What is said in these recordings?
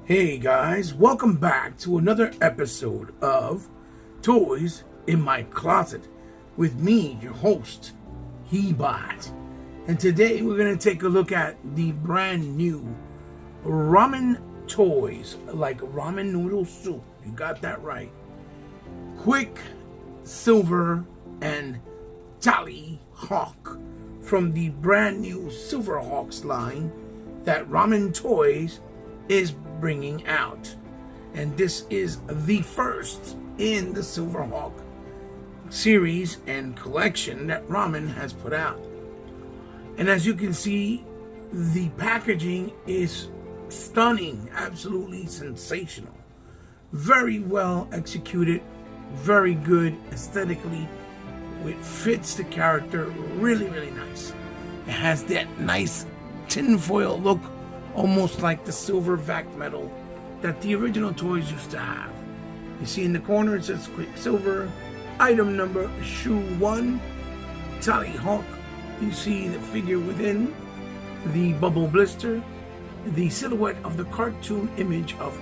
Hey guys, welcome back to another episode of Toys in My Closet with me, your host, Hebot. And today we're going to take a look at the brand new ramen toys, like ramen noodle soup. You got that right. Quicksilver and tallyhawk from the brand new Silverhawks line that Ramen Toys is bringing out. And this is the first in the Silverhawk series and collection that Ramen has put out. And as you can see, the packaging is stunning, absolutely sensational. Very well executed, very good aesthetically. It fits the character really, really nice. It has that nice tinfoil look, almost like the silver vac metal that the original toys used to have. You see in the corner it says Quicksilver, item number shoe 1, tallyhawk. You see the figure within, the bubble blister, the silhouette of the cartoon image of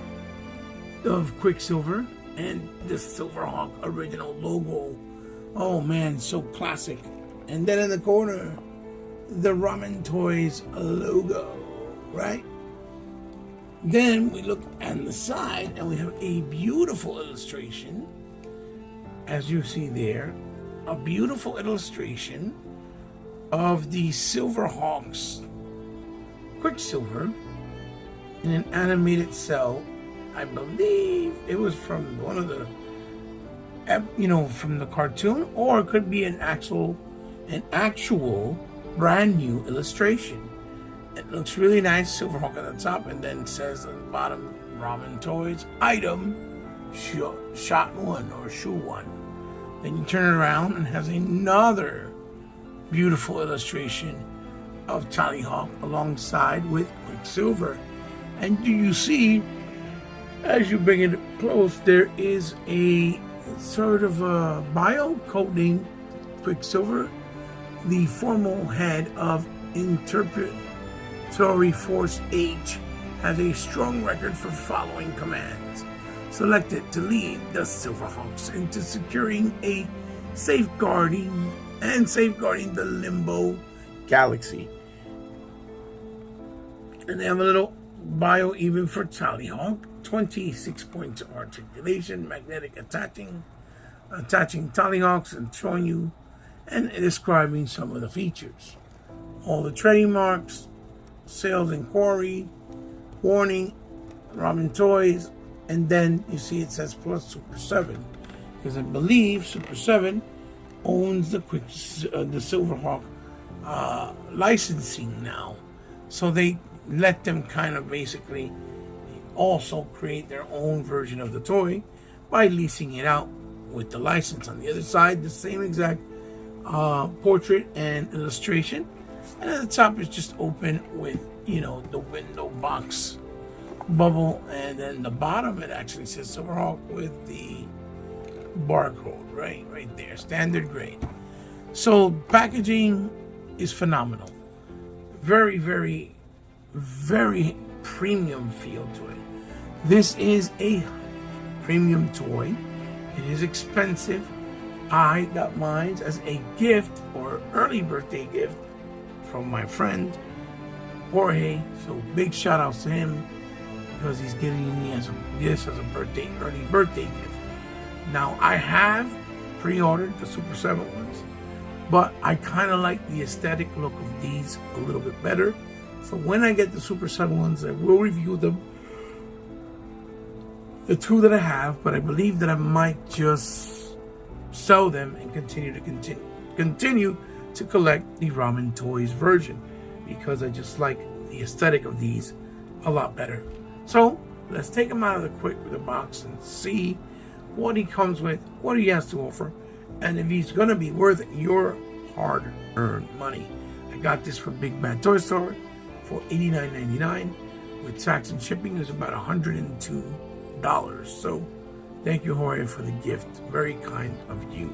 Quicksilver, and the Silverhawk original logo. Oh man, so classic. And then in the corner, the Ramen Toys logo, right? Then we look on the side and we have a beautiful illustration, as you see there, a beautiful illustration of the Silverhawks Quicksilver in an animated cell. I believe it was from one of the, from the cartoon, or it could be an actual brand new illustration. It looks really nice, Silverhawk at the top, and then it says on the bottom, Ramen Toys, item, shot 1 or shoe 1. Then you turn it around and it has another beautiful illustration of tallyhawk alongside with Quicksilver. And do you see, as you bring it close, there is a sort of a bio coating Quicksilver, the formal head of Interpretatory Force H, has a strong record for following commands, selected to lead the Silverhawks into securing a safeguarding the Limbo Galaxy. And they have a little bio even for tallyhawk. 26 points of articulation, magnetic attaching tallyhawks, and showing you and describing some of the features. All the trading marks, sales inquiry, warning, Ramen Toys, and then you see it says plus Super 7, because I believe Super 7 owns the Silverhawk licensing now, so they let them kind of basically also create their own version of the toy by leasing it out with the license. On the other side, the same exact portrait and illustration, and at the top is just open with the window box bubble, and then the bottom it actually says Silverhawk with the barcode right there, standard grade. So packaging is phenomenal, very, very, very premium feel to it. This is a premium toy. It is expensive. I got mine as a gift or early birthday gift from my friend Jorge. So big shout outs to him, because he's getting me this as a early birthday gift. Now I have pre-ordered the Super 7 ones, but I kind of like the aesthetic look of these a little bit better. So when I get the Super 7 ones, I will review them, the two that I have, but I believe that I might just sell them and continue to collect the Ramen Toys version, because I just like the aesthetic of these a lot better. So let's take him out of the box and see what he comes with, what he has to offer, and if he's going to be worth your hard-earned money. I got this from Big Bad Toy Store for $89.99. With tax and shipping, is about $102. So thank you, Jorge, for the gift. Very kind of you.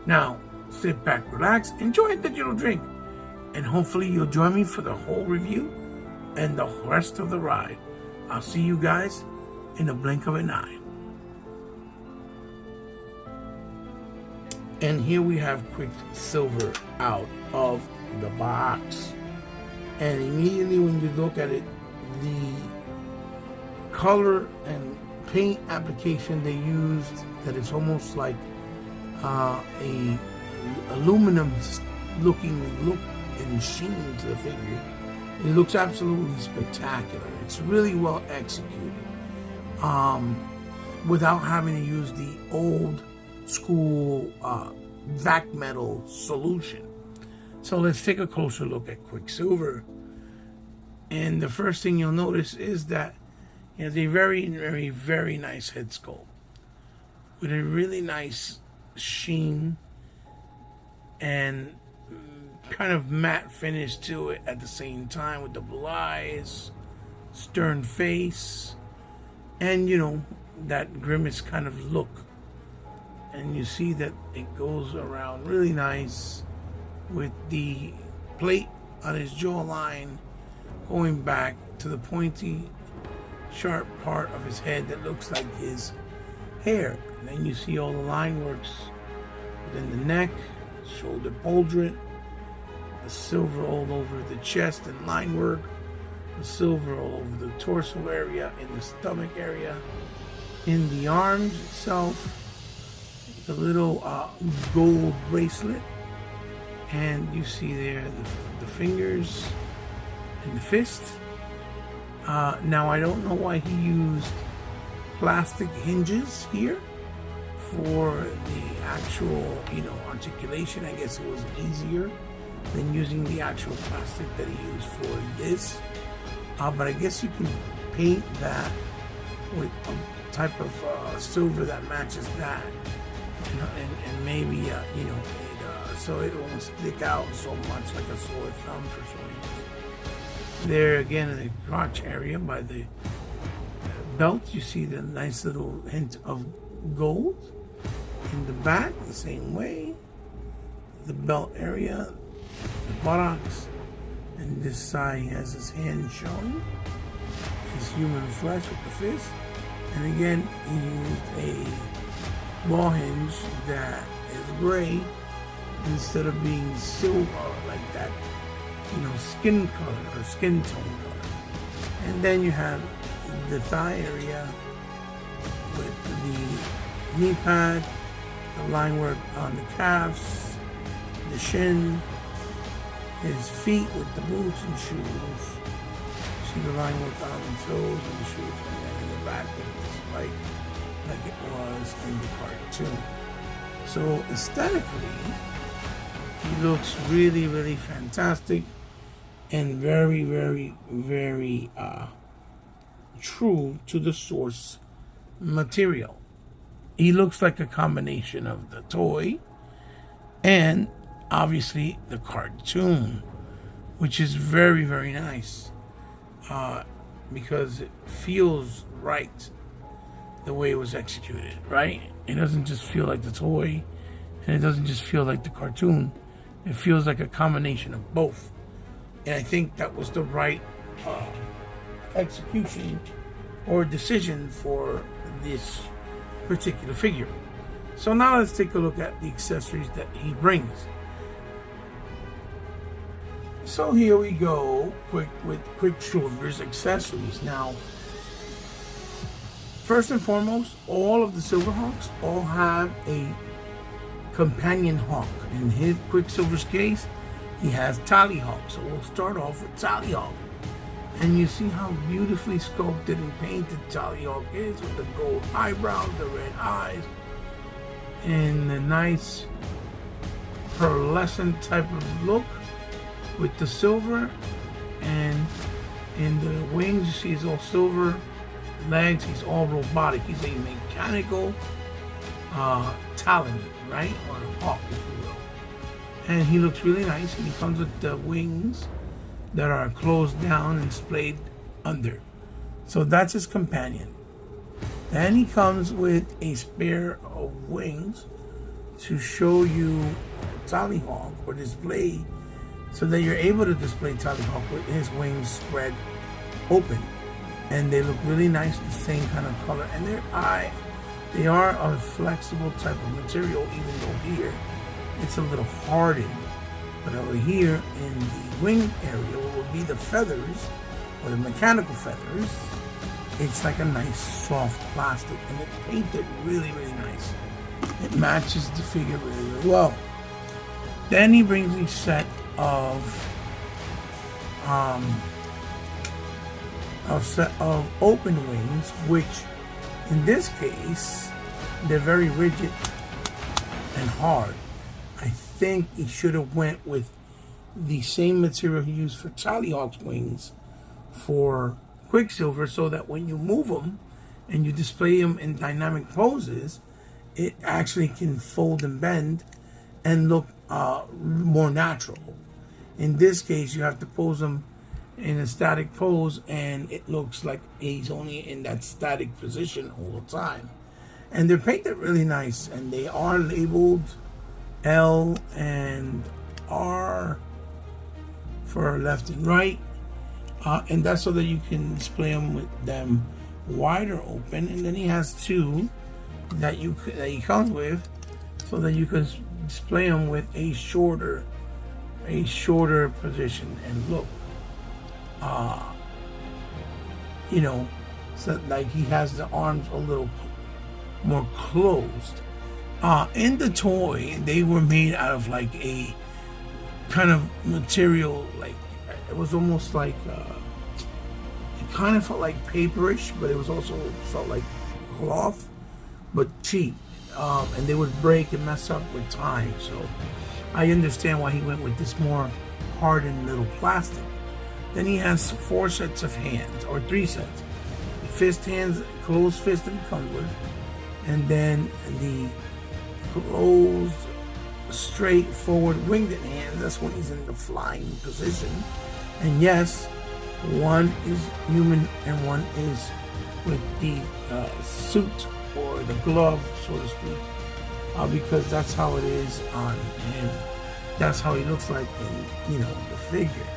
Now sit back, relax, enjoy a digital drink, and hopefully you'll join me for the whole review and the rest of the ride. I'll see you guys in the blink of an eye. And here we have Quicksilver out of the box. And immediately when you look at it, the color and paint application they used, that is almost like a aluminum looking look and sheen to the figure. It looks absolutely spectacular. It's really well executed, without having to use the old school vac metal solution. So let's take a closer look at Quicksilver. And the first thing you'll notice is that he has a very, very, very nice head sculpt with a really nice sheen and kind of matte finish to it at the same time, with the blue eyes, stern face, and that grimace kind of look. And you see that it goes around really nice with the plate on his jawline going back to the pointy, sharp part of his head that looks like his hair. And then you see all the line works within the neck, shoulder pauldron, the silver all over the chest and line work, the silver all over the torso area, in the stomach area, in the arms itself, the little gold bracelet, and you see there the fingers and the fist. Now I don't know why he used plastic hinges here for the actual articulation. I guess it was easier than using the actual plastic that he used for this. But I guess you can paint that with a type of silver that matches that, and maybe so it won't stick out so much like a sore thumb for some reason. There again in the crotch area by the belt, you see the nice little hint of gold. In the back, the same way. The belt area, the buttocks, and this side he has his hand showing. His human flesh with the fist. And again, he used a ball hinge that is gray instead of being silver like that, skin color or skin tone color. And then you have the thigh area with the knee pad, the line work on the calves, the shin, his feet with the boots and shoes. See the line work on the toes and the shoes, and then in the back with the spike like it was in the cartoon. So aesthetically, he looks really, really fantastic and very, very, very true to the source material. He looks like a combination of the toy and obviously the cartoon, which is very, very nice because it feels right the way it was executed, right? It doesn't just feel like the toy, and it doesn't just feel like the cartoon. It feels like a combination of both. And I think that was the right execution or decision for this particular figure. So now let's take a look at the accessories that he brings. So here we go with Quicksilver's accessories. Now, first and foremost, all of the Silverhawks all have a companion hawk. In his Quicksilver's case, he has tallyhawk. So we'll start off with tallyhawk. And you see how beautifully sculpted and painted tallyhawk is with the gold eyebrows, the red eyes, and the nice pearlescent type of look with the silver. And in the wings, you see he's all silver. Legs, he's all robotic. He's a mechanical talon, right? Or a hawk, if you will. And he looks really nice, and he comes with the wings that are closed down and splayed under. So that's his companion. Then he comes with a pair of wings to show you tallyhawk or display, so that you're able to display tallyhawk with his wings spread open. and they look really nice, the same kind of color, and they are a flexible type of material, even though here it's a little hardened. But over here in the wing area, what will be the feathers, or the mechanical feathers, it's like a nice soft plastic, and it's painted really, really nice. It matches the figure really, really well. Then he brings a set of open wings, which in this case they're very rigid and hard. I think he should have went with the same material he used for tallyhawk's wings for Quicksilver, so that when you move them and you display them in dynamic poses, it actually can fold and bend and look more natural. In this case, you have to pose them in a static pose, and it looks like he's only in that static position all the time. And they're painted really nice, and they are labeled L and R for left and right, and that's so that you can display them with them wider open. And then he has two that he comes with, so that you can display them with a shorter position and look. So like he has the arms a little more closed. In the toy, they were made out of like a kind of material, like it was almost like it kind of felt like paperish, but it was also felt like cloth, but cheap. And they would break and mess up with time. So I understand why he went with this more hardened little plastic. Then he has 4 sets of hands, or 3 sets. The fist hands, closed fist that he comes with, and then the closed, straightforward winged hands. That's when he's in the flying position. And yes, one is human and one is with the suit or the glove, so to speak, because that's how it is on him. That's how he looks like in the figure.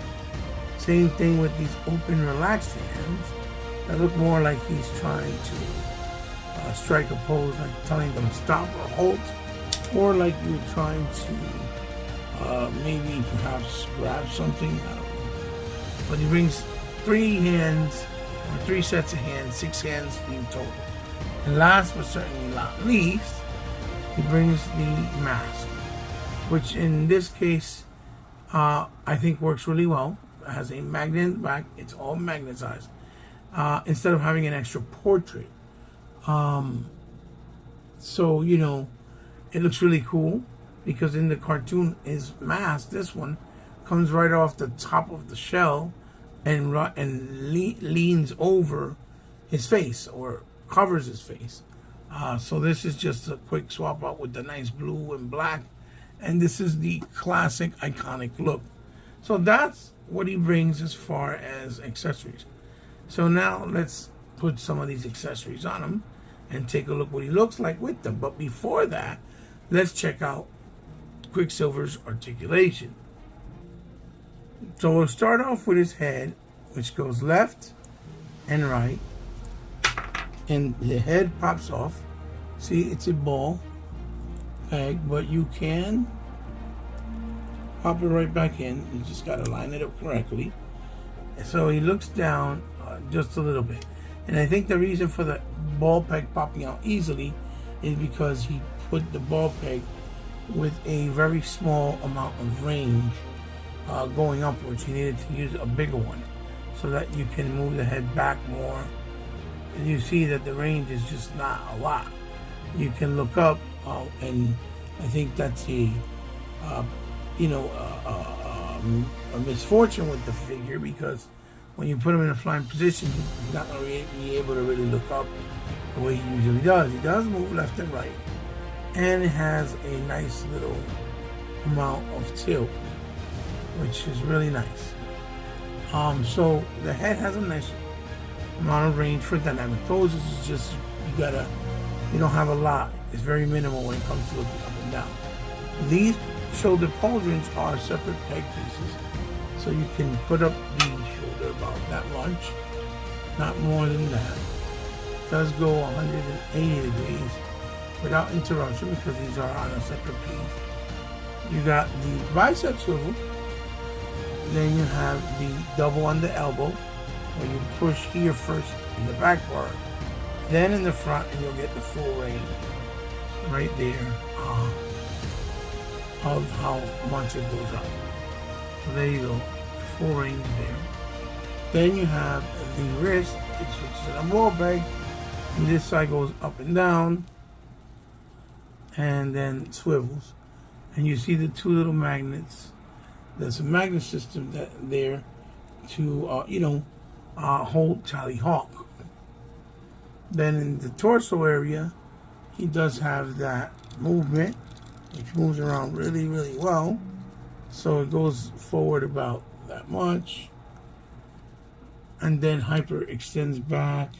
Same thing with these open, relaxed hands that look more like he's trying to strike a pose, like telling them stop or halt, or like you're trying to maybe perhaps grab something. I don't know. But he brings 3 hands, or 3 sets of hands, 6 hands in total. And last but certainly not least, he brings the mask, which in this case I think works really well. It has a magnet in the back. It's all magnetized. Instead of having an extra portrait. So, it looks really cool, because in the cartoon, his mask, this one, comes right off the top of the shell and leans over his face, or covers his face. So this is just a quick swap out with the nice blue and black. And this is the classic, iconic look. So that's what he brings as far as accessories. So now let's put some of these accessories on him and take a look what he looks like with them. But before that, let's check out Quicksilver's articulation. So we'll start off with his head, which goes left and right, and the head pops off. See, it's a ball peg, but you can pop it right back in. You just got to line it up correctly. So he looks down just a little bit. And I think the reason for the ball peg popping out easily is because he put the ball peg with a very small amount of range going upwards. He needed to use a bigger one so that you can move the head back more. And you see that the range is just not a lot. You can look up, and I think that's a misfortune with the figure, because when you put him in a flying position, he's not going to be able to really look up the way he usually does. He does move left and right, and it has a nice little amount of tilt, which is really nice. So the head has a nice amount of range for dynamic poses. It's just you don't have a lot. It's very minimal when it comes to looking up and down. These shoulder pauldrons are separate peg pieces, so you can put up the shoulder about that much, not more than that. It does go 180 degrees without interruption because these are on a separate piece. You got the bicep swivel, then you have the double on the elbow, where you push here first in the back part, then in the front, and you'll get the full range right there of how much it goes up. So there you go, full range there. Then you have the wrist, which is a ball peg, and this side goes up and down, and then swivels. And you see the two little magnets. There's a magnet system there to hold tallyhawk. Then in the torso area, he does have that movement, which moves around really, really well. So it goes forward about that much, and then hyper extends back.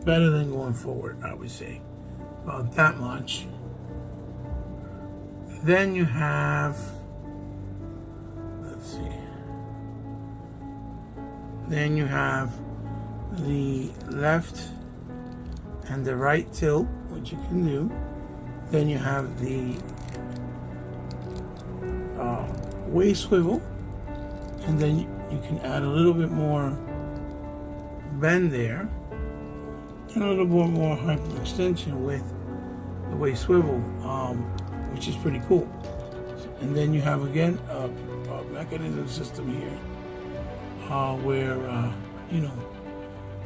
Better than going forward, I would say, about that much. Then you have, let's see, then you have the left and the right tilt, which you can do. Then you have the waist swivel, and then you can add a little bit more bend there, and a little bit more hyperextension with the waist swivel, which is pretty cool. And then you have again a mechanism system here, where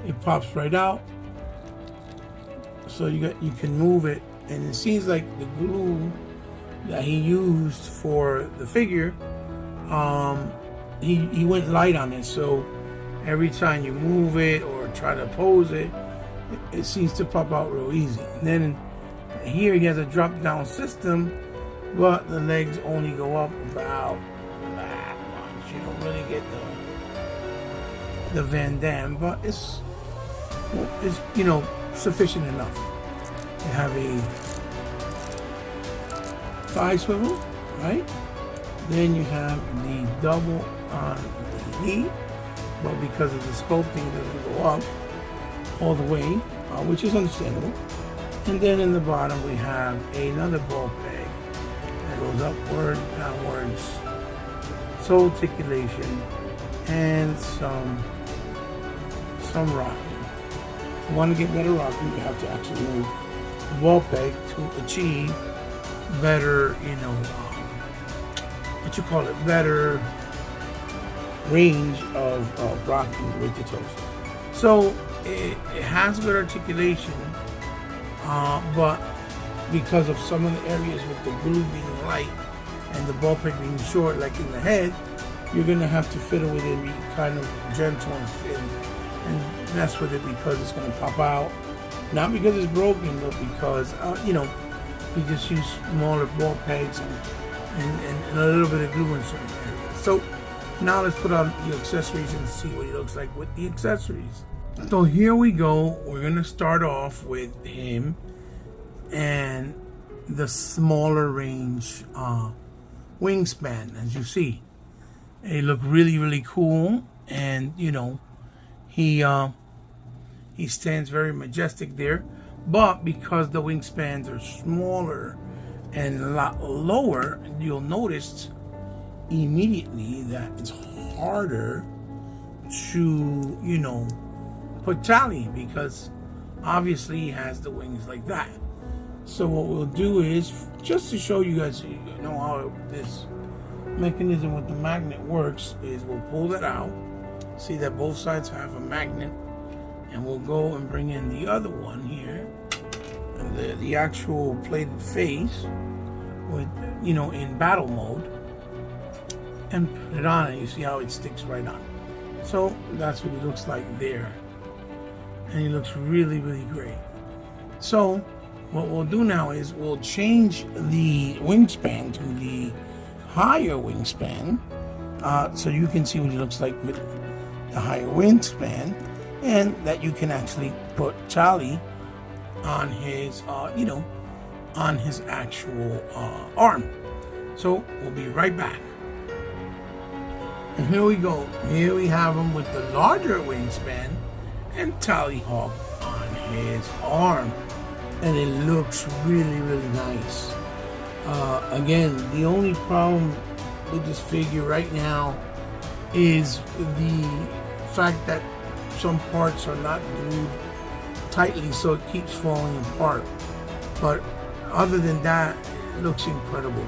it pops right out, so you can move it. And it seems like the glue that he used for the figure, he went light on it, so every time you move it or try to pose it, it seems to pop out real easy. And then here he has a drop down system, but the legs only go up about that much. You don't really get the Van Damme, but it's sufficient enough. You have a thigh swivel, right? Then you have the double on the knee, but because of the sculpting, it doesn't go up all the way, which is understandable. And then in the bottom, we have another ball peg that goes upward, downwards, so articulation, and some rocking. If you want to get better rocking, you have to actually move the ball peg to achieve better, better range of rocking with the toes. So it has good articulation, but because of some of the areas with the glue being light and the ball peg being short, like in the head, you're gonna have to fiddle with it and be kind of gentle and mess with it, because it's gonna pop out. Not because it's broken, but because you just use smaller ball pegs and a little bit of glue in certain areas. So now let's put on the accessories and see what he looks like with the accessories. So here we go. We're gonna start off with him and the smaller range wingspan. As you see, they look really, really cool, and he stands very majestic there. But because the wingspans are smaller and a lot lower, you'll notice immediately that it's harder to, put tally, because obviously he has the wings like that. So what we'll do is, just to show you guys, how this mechanism with the magnet works, is we'll pull that out. See that both sides have a magnet, and we'll go and bring in the other one here, the actual plated face with, in battle mode, and put it on, and you see how it sticks right on. So that's what it looks like there, and it looks really, really great. So what we'll do now is we'll change the wingspan to the higher wingspan, so you can see what it looks like with the higher wingspan, and that you can actually put Charlie on his, on his actual arm. So we'll be right back. And here we go. Here we have him with the larger wingspan and tallyhawk on his arm. And it looks really, really nice. Again, the only problem with this figure right now is the fact that some parts are not glued tightly, so it keeps falling apart. But other than that, it looks incredible.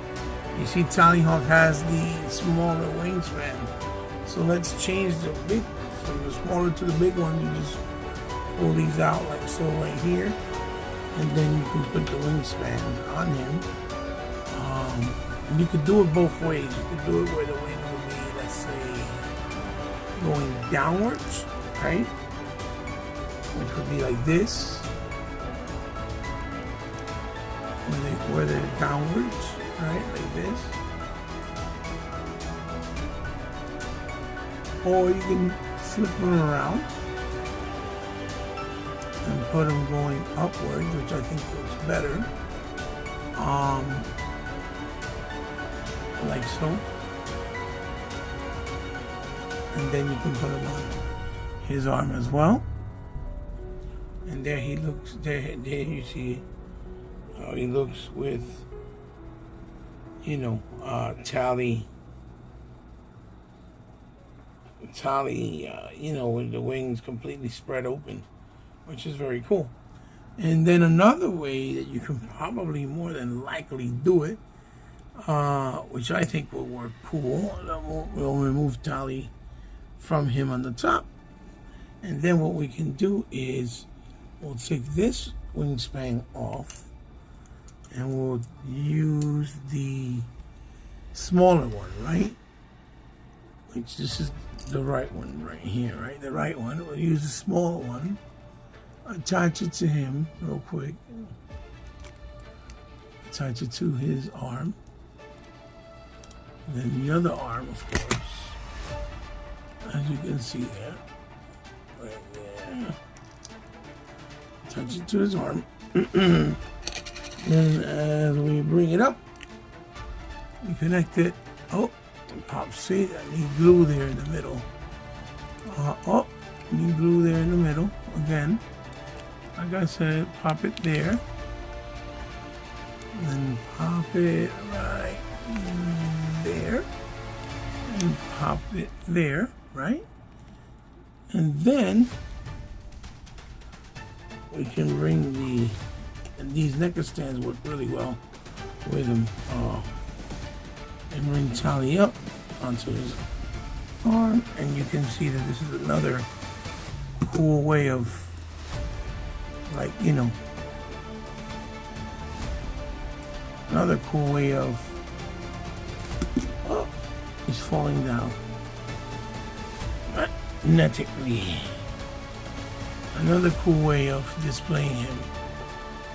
You see, tallyhawk has the smaller wingspan. So let's change the big, from the smaller to the big one. You just pull these out like so right here. And then you can put the wingspan on him. You could do it both ways. You could do it where the wing would be, let's say, going downwards, right? Which would be like this. Where they're downwards, right? Like this. Or you can flip them around and put them going upwards, which I think looks better. Like so. And then you can put him on his arm as well. And there he looks, there you see how he looks with, you know, tally, you know, with the wings completely spread open, which is very cool. And then another way that you can probably more than likely do it, which I think will work cool, we'll remove tally from him on the top. And then what we can do is we'll take this wingspan off and we'll use the smaller one, right? Which this is the right one right here, right? The right one. We'll use the smaller one, attach it to him real quick, attach it to his arm, and then the other arm, of course, as you can see there, right there, attach it to his arm. Then as we bring it up, we connect it. Oh, it pops. See, I need glue there in the middle. Oh, need glue there in the middle. Again, like I said, pop it there. And then pop it right there. And pop it there, right? And then we can bring these necker stands work really well with them. And bring tally up onto his arm, and you can see that this is another cool way of, like, you know, another cool way of, oh, he's falling down magnetically. Another cool way of displaying him,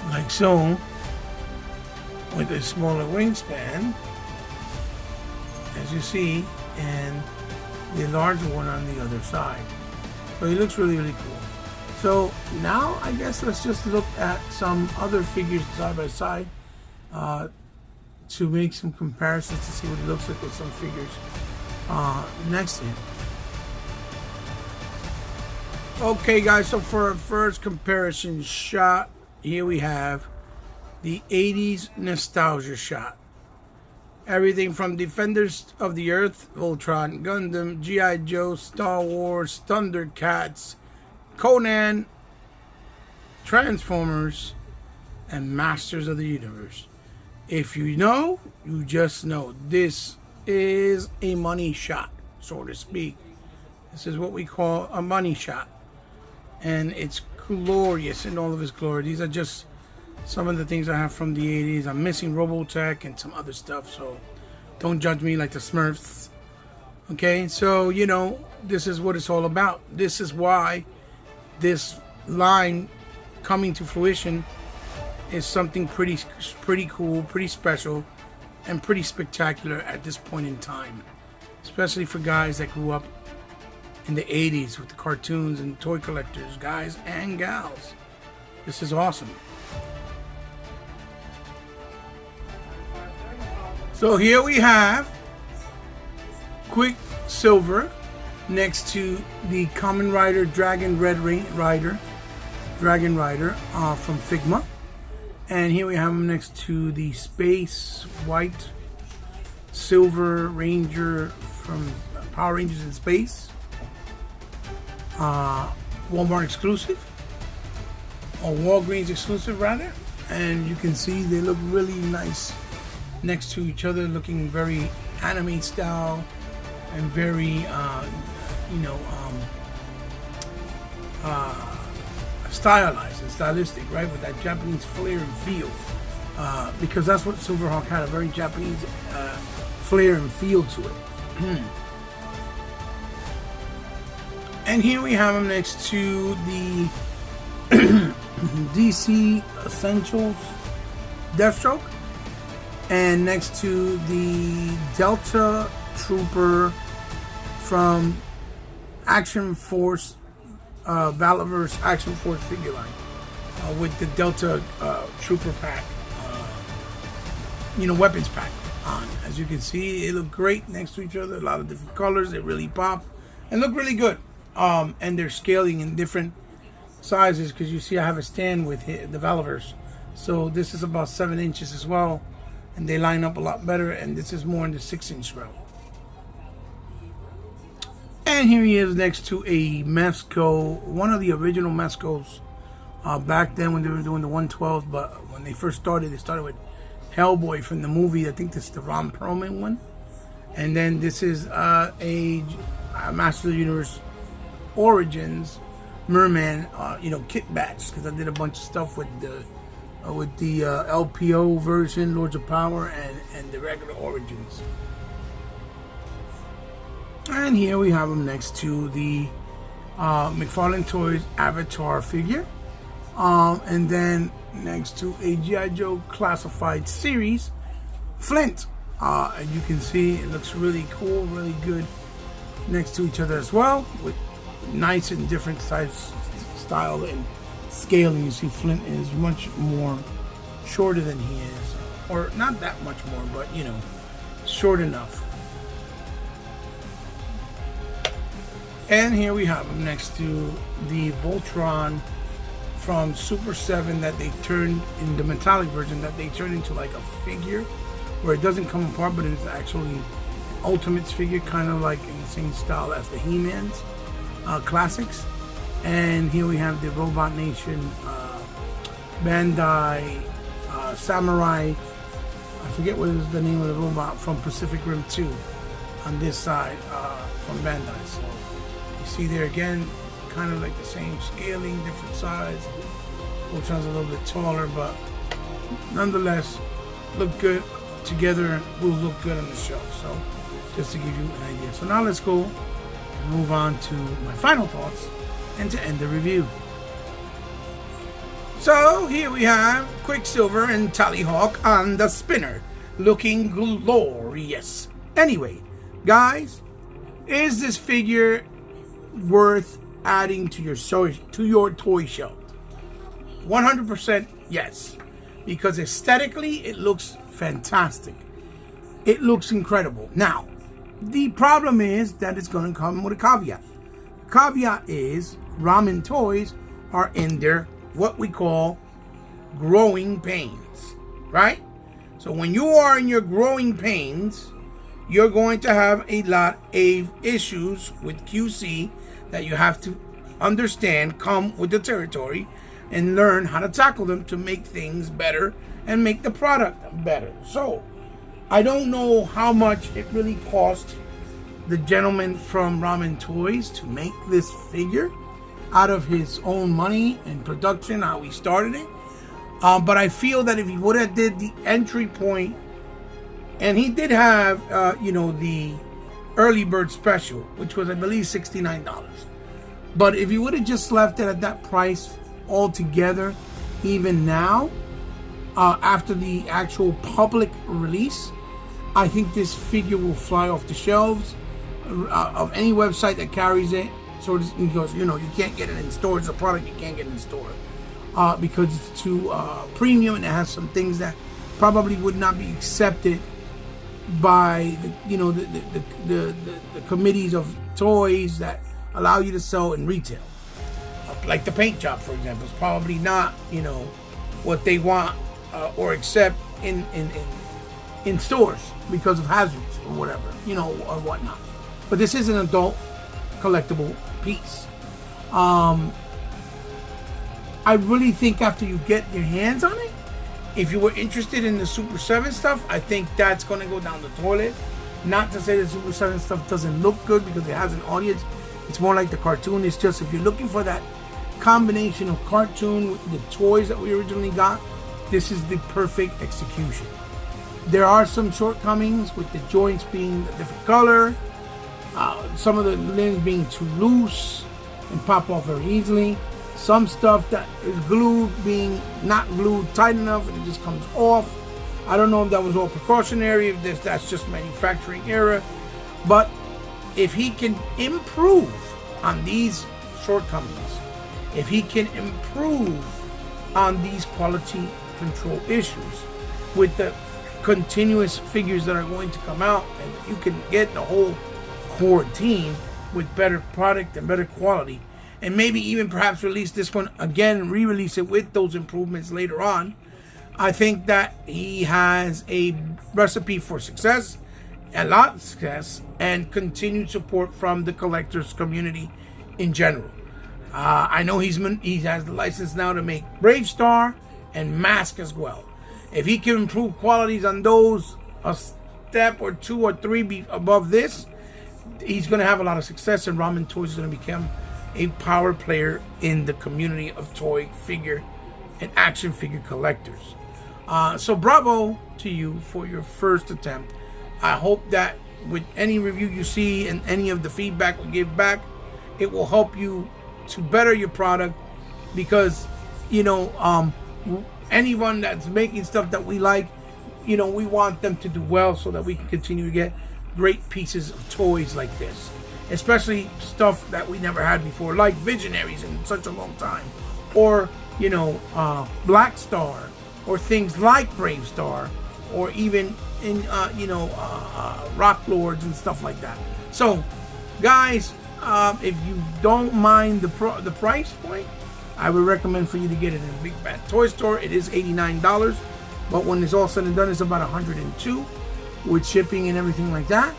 like so, with a smaller wingspan, as you see, and the larger one on the other side. So he looks really, really cool. So now I guess let's just look at some other figures side by side to make some comparisons to see what it looks like with some figures next to him. Okay guys, so for our first comparison shot, here we have the 80s nostalgia shot. Everything from Defenders of the Earth, Voltron, Gundam, G.I. Joe, Star Wars, Thundercats, Conan, Transformers, and Masters of the Universe. If you know, you just know. This is a money shot, so to speak. This is what we call a money shot. And it's glorious in all of its glory. These are just some of the things I have from the 80s. I'm missing Robotech and some other stuff, so don't judge me like the Smurfs. Okay, so, you know, this is what it's all about. This is why this line coming to fruition is something pretty cool, pretty special, and pretty spectacular at this point in time. Especially for guys that grew up in the 80s with the cartoons and toy collectors, guys and gals. This is awesome. So here we have Quicksilver next to the Common Rider Dragon Rider from Figma. And here we have him next to the Space White Silver Ranger from Power Rangers in Space. Walmart exclusive. Or Walgreens exclusive rather. And you can see they look really nice next to each other, looking very anime style and very stylized and stylistic, right, with that Japanese flair and feel, because that's what Silverhawk had, a very Japanese flair and feel to it. And here we have him next to the DC Essentials Deathstroke, and next to the Delta Trooper from Action Force, Valaverse Action Force figure line, with the Delta Trooper pack, weapons pack on. As you can see, it look great next to each other. A lot of different colors. They really pop and look really good. And they're scaling in different sizes, because you see I have a stand with the Valaverse. So this is about 7 inches as well, and they line up a lot better, and this is more in the 6-inch route. And here he is next to a Mezco, one of the original Mezcos back then when they were doing the 112, but when they first started, they started with Hellboy from the movie. I think this is the Ron Perlman one. And then this is a Master of the Universe Origins Merman, kit batch, because I did a bunch of stuff with the LPO version, Lords of Power, and the regular Origins. And here we have him next to the McFarlane Toys Avatar figure, and then next to a G.I. Joe Classified Series Flint. And you can see it looks really cool, really good next to each other as well, with nice and different size, style, and scaling. You see Flint is much more shorter than he is, or not that much more, but short enough. And here we have him next to the Voltron from Super 7 that they turned, in the metallic version, that they turned into like a figure where it doesn't come apart, but it's actually Ultimates figure, kind of like in the same style as the He-Man's classics. And here we have the Robot Nation Bandai Samurai, I forget what is the name of the robot, from Pacific Rim 2 on this side from Bandai. So you see there again, kind of like the same scaling, different size. Voltron's a little bit taller, but nonetheless look good together, will look good on the shelf. So just to give you an idea. So now let's go and move on to my final thoughts and to end the review. So here we have Quicksilver and Tallyhawk on the spinner, looking glorious. Anyway, guys, is this figure worth adding to your toy shelf? 100% yes, because aesthetically it looks fantastic. It looks incredible. Now, the problem is that it's going to come with a caveat. The caveat is Ramen Toys are in their what we call growing pains, right? So when you are in your growing pains, you're going to have a lot of issues with QC that you have to understand, come with the territory, and learn how to tackle them to make things better and make the product better. So I don't know how much it really cost the gentleman from Ramen Toys to make this figure out of his own money and production, how he started it. But I feel that if he would have did the entry point, and he did have, the early bird special, which was, I believe, $69. But if he would have just left it at that price altogether, even now, after the actual public release, I think this figure will fly off the shelves of any website that carries it. So because you can't get it in store. It's a product you can't get in store because it's too premium, and it has some things that probably would not be accepted by the committees of toys that allow you to sell in retail. Like the paint job, for example, is probably not what they want or accept in stores because of hazards or whatever, or whatnot. But this is an adult collectible piece. I really think after you get your hands on it, if you were interested in the Super 7 stuff, I think that's going to go down the toilet. Not to say that Super 7 stuff doesn't look good because it has an audience. It's more like the cartoon. It's just if you're looking for that combination of cartoon with the toys that we originally got, this is the perfect execution. There are some shortcomings with the joints being a different color, some of the limbs being too loose and pop off very easily. Some stuff that is glued being not glued tight enough and it just comes off. I don't know if that was all precautionary, if that's just manufacturing error. But if he can improve on these shortcomings, if he can improve on these quality control issues with the continuous figures that are going to come out, and you can get the whole core team with better product and better quality, and maybe even perhaps release this one again, re-release it with those improvements later on, I think that he has a recipe for success, a lot of success, and continued support from the collectors community in general. I know he has the license now to make Brave Star and Mask as well. If he can improve qualities on those a step or two or three above this, he's going to have a lot of success, and Ramen Toys is going to become a power player in the community of toy figure and action figure collectors. So bravo to you for your first attempt. I hope that with any review you see and any of the feedback we give back, it will help you to better your product, because anyone that's making stuff that we like, we want them to do well so that we can continue to get great pieces of toys like this, especially stuff that we never had before, like Visionaries in such a long time, or Black Star, or things like Brave Star, or even in Rock Lords and stuff like that. So guys, if you don't mind the price point, I would recommend for you to get it in a Big Bad Toy Store. It is $89, but when it's all said and done, it's about $102 with shipping and everything like that.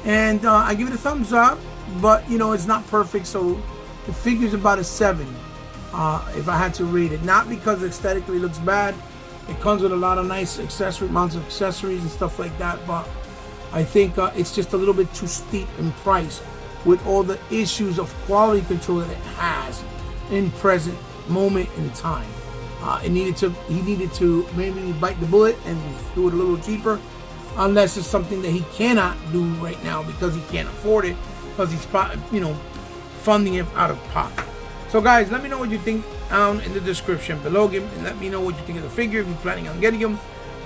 And I give it a thumbs up, but it's not perfect, so the figure's about a 7 if I had to rate it. Not because aesthetically it looks bad. It comes with a lot of nice amounts of accessories and stuff like that, but I think it's just a little bit too steep in price with all the issues of quality control that it has in present moment in time. He needed to maybe bite the bullet and do it a little cheaper, unless it's something that he cannot do right now because he can't afford it, because he's funding it out of pocket. So guys, let me know what you think down in the description below. And let me know what you think of the figure, if you're planning on getting him.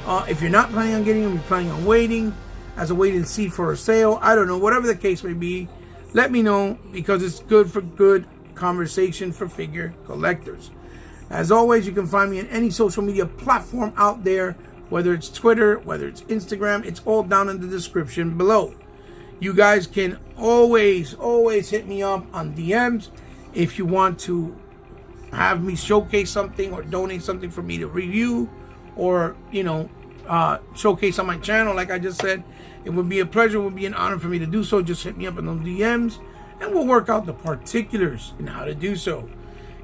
If you're not planning on getting him, you're planning on waiting as a wait and see for a sale, I don't know, whatever the case may be, let me know, because it's good for good conversation for figure collectors. As always, you can find me on any social media platform out there, whether it's Twitter, whether it's Instagram. It's all down in the description below. You guys can always hit me up on DMs if you want to have me showcase something or donate something for me to review, or showcase on my channel. Like I just said, it would be a pleasure, it would be an honor for me to do so. Just hit me up in those DMs and we'll work out the particulars and how to do so.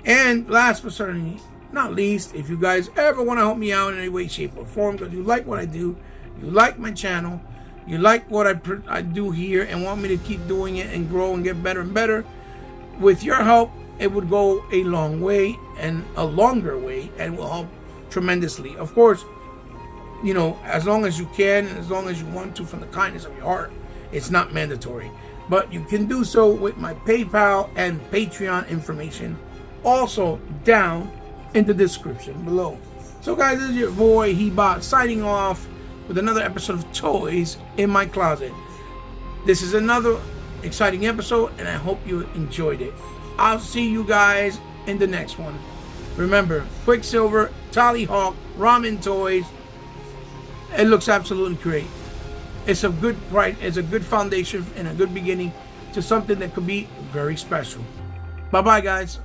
And last but certainly not least, if you guys ever want to help me out in any way, shape, or form, because you like what I do, you like my channel, you like what I do here, and want me to keep doing it and grow and get better and better, with your help, it would go a long way and a longer way, and will help tremendously. Of course, as long as you can and as long as you want to, from the kindness of your heart. It's not mandatory, but you can do so with my PayPal and Patreon information, also down in the description below. So guys, this is your boy Hebot signing off with another episode of Toys in My Closet. This is another exciting episode, and I hope you enjoyed it. I'll see you guys in the next one. Remember, Quicksilver, Tallyhawk, Ramen Toys. It looks absolutely great. It's a good price. It's a good foundation and a good beginning to something that could be very special. Bye bye, guys.